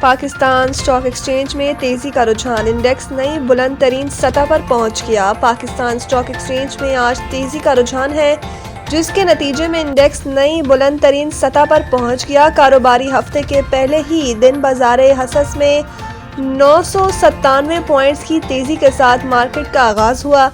Pakistan stock exchange میں تیزی کا رجحان، انڈیکس نئی بلند ترین سطح پر پہنچ گیا۔ پاکستان اسٹاک ایکسچینج میں آج تیزی کا رجحان ہے، جس کے نتیجے میں انڈیکس نئی بلند ترین سطح پر پہنچ گیا۔ کاروباری ہفتے کے پہلے ہی دن بازار حصص میں 997 پوائنٹس کی تیزی کے ساتھ مارکیٹ کا آغاز ہوا،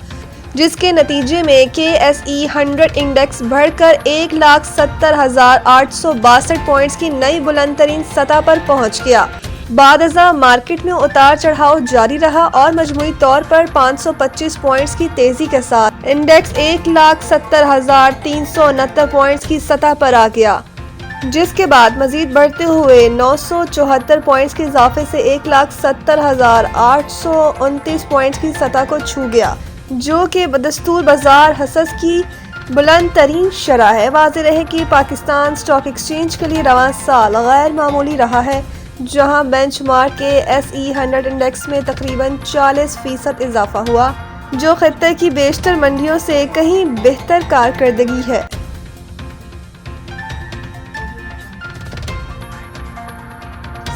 جس کے نتیجے میں KSE100 انڈیکس بڑھ کر 1,70,862 پوائنٹس کی نئی بلند ترین سطح پر پہنچ گیا۔ بعد ازاں مارکیٹ میں اتار چڑھاؤ جاری رہا اور مجموعی طور پر 525 پوائنٹس کی تیزی کے ساتھ انڈیکس 1,70,369 پوائنٹس کی سطح پر آ گیا، جس کے بعد مزید بڑھتے ہوئے 974 پوائنٹس کے اضافے سے 1,70,829 پوائنٹس کی سطح کو چھو گیا، جو کہ بدستور بازار حصص کی بلند ترین شرح ہے۔ واضح رہے کہ پاکستان اسٹاک ایکسچینج کے لیے رواں سال غیر معمولی رہا ہے، جہاں بینچ مارک کے KSE100 انڈیکس میں تقریباً 40% اضافہ ہوا، جو خطے کی بیشتر منڈیوں سے کہیں بہتر کارکردگی ہے۔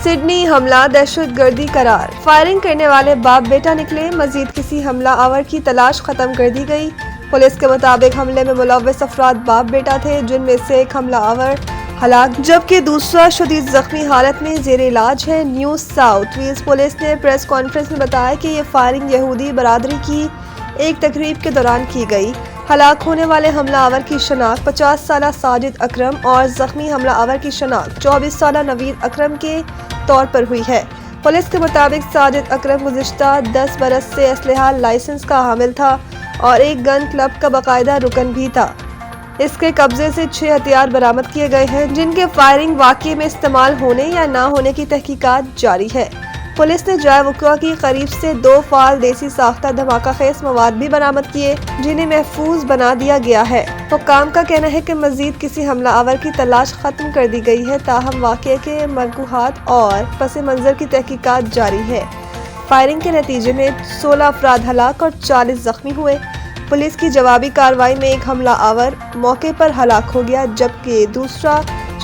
سڈنی حملہ دہشت گردی قرار، فائرنگ کرنے والے باپ بیٹا نکلے، مزید کسی حملہ آور کی تلاش ختم کر دی گئی۔ پولیس کے مطابق حملے میں ملوث افراد باپ بیٹا تھے، جن میں سے ایک حملہ آور ہلاک جبکہ دوسرا شدید زخمی حالت میں زیر علاج ہے۔ نیو ساؤتھ ویلز پولیس نے پریس کانفرنس میں بتایا کہ یہ فائرنگ یہودی برادری کی ایک تقریب کے دوران کی گئی۔ ہلاک ہونے والے حملہ آور کی شناخت 50 سالہ ساجد اکرم اور زخمی حملہ آور کی شناخت 24 سالہ نوید اکرم کے طور پر ہوئی ہے۔ پولیس کے مطابق ساجد اکرم گزشتہ 10 برس سے اسلحہ لائسنس کا حامل تھا اور ایک گن کلب کا باقاعدہ رکن بھی تھا۔ اس کے قبضے سے 6 ہتھیار برآمد کیے گئے ہیں، جن کے فائرنگ واقعے میں استعمال ہونے یا نہ ہونے کی تحقیقات جاری ہے۔ پولیس نے جائے وقوع کی قریب سے 2 فعال دیسی ساختہ دھماکہ خیز مواد بھی برآمد کیے، جنہیں محفوظ بنا دیا گیا ہے۔ حکام کا کہنا ہے کہ مزید کسی حملہ آور کی تلاش ختم کر دی گئی ہے، تاہم واقعے کے مرگوحات اور پس منظر کی تحقیقات جاری ہے۔ فائرنگ کے نتیجے میں 16 افراد ہلاک اور 40 زخمی ہوئے۔ پولیس کی جوابی کارروائی میں ایک حملہ آور موقع پر ہلاک ہو گیا، جبکہ دوسرا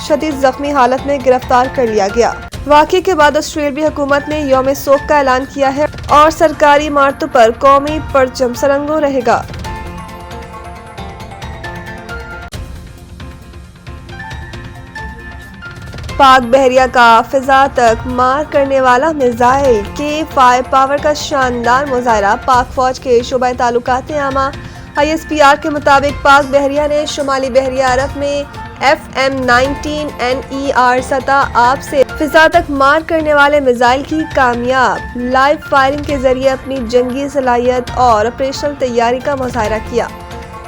شدید زخمی حالت میں گرفتار کر لیا گیا۔ واقعے کے بعد آسٹریلوی حکومت نے یوم سوگ کا اعلان کیا ہے اور سرکاری عمارتوں پر قومی پرچم سرنگوں رہے گا۔ پاک بحریہ کا فضا تک مار کرنے والا میزائل K5 پاور کا شاندار مظاہرہ۔ پاک فوج کے شعبہ تعلقات عامہ ISPR کے مطابق پاک بحریہ نے شمالی بحیرہ عرب میں FM-19NER سطح آب سے فضا تک مار کرنے والے میزائل کی کامیاب لائیو فائرنگ کے ذریعے اپنی جنگی صلاحیت اور آپریشنل تیاری کا مظاہرہ کیا۔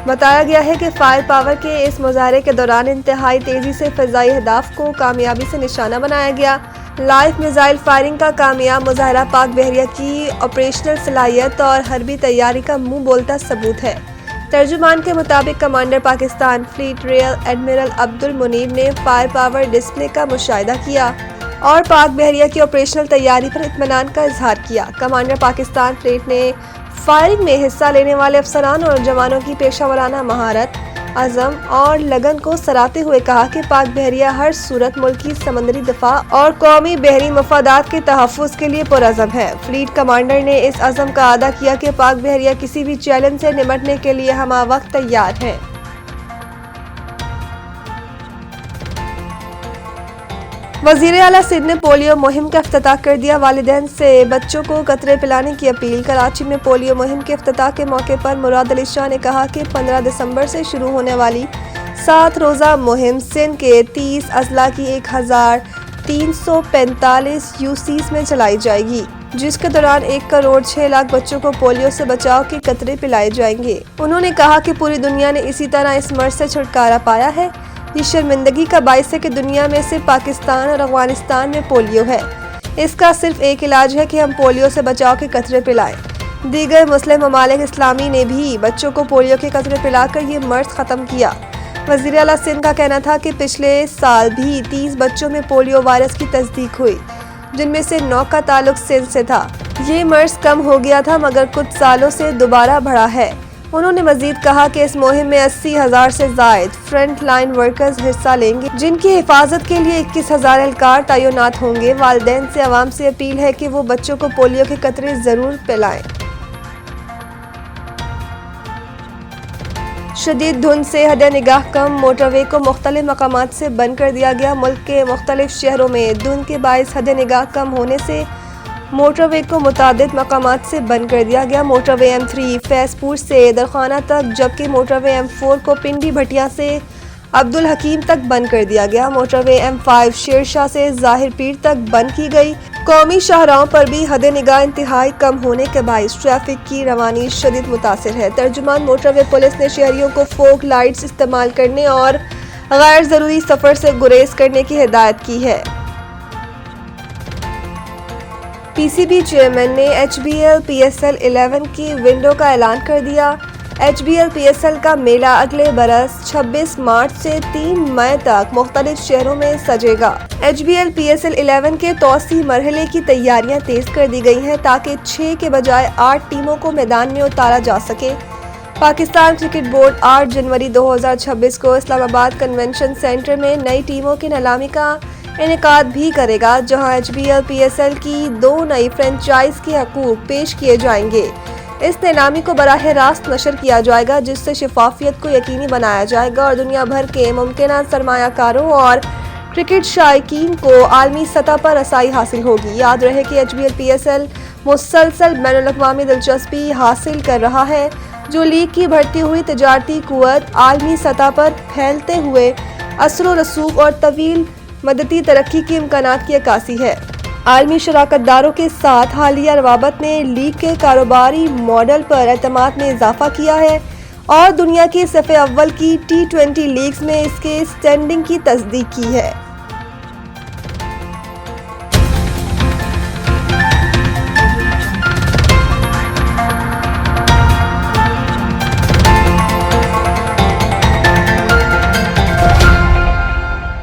بتایا گیا ہے کہ فائر پاور کے اس مظاہرے کے دوران انتہائی تیزی سے فضائی اہداف کو کامیابی سے نشانہ بنایا گیا۔ لائیو میزائل فائرنگ کا کامیاب مظاہرہ پاک بحریہ کی آپریشنل صلاحیت اور حربی تیاری کا منہ بولتا ثبوت ہے۔ ترجمان کے مطابق commander Pakistan fleet rear admiral Abdul Munir نے فائر پاور ڈسپلے کا مشاہدہ کیا اور پاک بحریہ کی آپریشنل تیاری پر اطمینان کا اظہار کیا۔ کمانڈر پاکستان فلیٹ نے فائرنگ میں حصہ لینے والے افسران اور جوانوں کی پیشہ ورانہ مہارت، عزم اور لگن کو سراہتے ہوئے کہا کہ پاک بحریہ ہر صورت ملکی سمندری دفاع اور قومی بحری مفادات کے تحفظ کے لیے پرعزم ہے۔ فلیٹ کمانڈر نے اس عزم کا اعادہ کیا کہ پاک بحریہ کسی بھی چیلنج سے نمٹنے کے لیے ہمہ وقت تیار ہے۔ وزیر اعلیٰ سندھ نے پولیو مہم کا افتتاح کر دیا، والدین سے بچوں کو قطرے پلانے کی اپیل۔ کراچی میں پولیو مہم کے افتتاح کے موقع پر مراد علی شاہ نے کہا کہ 15 دسمبر سے شروع ہونے والی 7 روزہ مہم سندھ کے 30 اضلاع کی 1345 UCs میں چلائی جائے گی، جس کے دوران 1.6 کروڑ بچوں کو پولیو سے بچاؤ کے قطرے پلائے جائیں گے۔ انہوں نے کہا کہ پوری دنیا نے اسی طرح اس مرض سے چھٹکارا پایا ہے۔ یہ شرمندگی کا باعث ہے کہ دنیا میں صرف پاکستان اور افغانستان میں پولیو ہے۔ اس کا صرف ایک علاج ہے کہ ہم پولیو سے بچاؤ کے قطرے پلائیں۔ دیگر مسلم ممالک اسلامی نے بھی بچوں کو پولیو کے قطرے پلا کر یہ مرض ختم کیا۔ وزیر اعلیٰ سندھ کا کہنا تھا کہ پچھلے سال بھی 30 بچوں میں پولیو وائرس کی تصدیق ہوئی، جن میں سے 9 کا تعلق سندھ سے تھا۔ یہ مرض کم ہو گیا تھا مگر کچھ سالوں سے دوبارہ بڑھا ہے۔ انہوں نے مزید کہا کہ اس مہم میں 80,000 سے زائد فرنٹ لائن ورکرز حصہ لیں گے، جن کی حفاظت کے لیے 21,000 اہلکار تعینات ہوں گے۔ والدین سے عوام سے اپیل ہے کہ وہ بچوں کو پولیو کے قطرے ضرور پلائیں۔ شدید دھند سے حد نگاہ کم، موٹر وے کو مختلف مقامات سے بند کر دیا گیا۔ ملک کے مختلف شہروں میں دھند کے باعث حد نگاہ کم ہونے سے موٹر وے کو متعدد مقامات سے بند کر دیا گیا۔ موٹر وے M3 فیض پور سے درخانہ تک، جبکہ موٹر وے M4 کو پنڈی بھٹیا سے عبدالحکیم تک بند کر دیا گیا۔ موٹر وے M5 شیر شاہ سے ظاہر پیر تک بند کی گئی۔ قومی شاہراہوں پر بھی حد نگاہ انتہائی کم ہونے کے باعث ٹریفک کی روانی شدید متاثر ہے۔ ترجمان موٹر وے پولیس نے شہریوں کو فوگ لائٹس استعمال کرنے اور غیر ضروری سفر سے گریز کرنے کی ہدایت کی ہے۔ PCB چیئرمین نے HBL PSL 11 کی ونڈو کا اعلان کر دیا۔ HBL PSL کا میلہ اگلے برس 26 مارچ سے 3 مئی تک مختلف شہروں میں سجے گا۔ HBL PSL 11 کے توسیعی مرحلے کی تیاریاں تیز کر دی گئی ہیں تاکہ 6 کے بجائے 8 ٹیموں کو میدان میں اتارا جا سکے۔ پاکستان کرکٹ بورڈ 8 جنوری 2026 کو اسلام آباد کنونشن سینٹر میں نئی ٹیموں کی نیلامی کا انعقاد بھی کرے گا، جہاں HBL PSL کی 2 نئی فرنچائز کے حقوق پیش کیے جائیں گے۔ اس نیلامی کو براہ راست نشر کیا جائے گا، جس سے شفافیت کو یقینی بنایا جائے گا اور دنیا بھر کے ممکنہ سرمایہ کاروں اور کرکٹ شائقین کو عالمی سطح پر رسائی حاصل ہوگی۔ یاد رہے کہ HBL PSL مسلسل بین الاقوامی دلچسپی حاصل کر رہا ہے، جو لیگ کی بڑھتی ہوئی تجارتی قوت، عالمی سطح پر پھیلتے ہوئے اثر و رسوخ اور طویل مدتی ترقی کے امکانات کی عکاسی ہے۔ عالمی شراکت داروں کے ساتھ حالیہ روابط نے لیگ کے کاروباری ماڈل پر اعتماد میں اضافہ کیا ہے اور دنیا کی صف اول کی T20 لیگز میں اس کے اسٹینڈنگ کی تصدیق کی ہے۔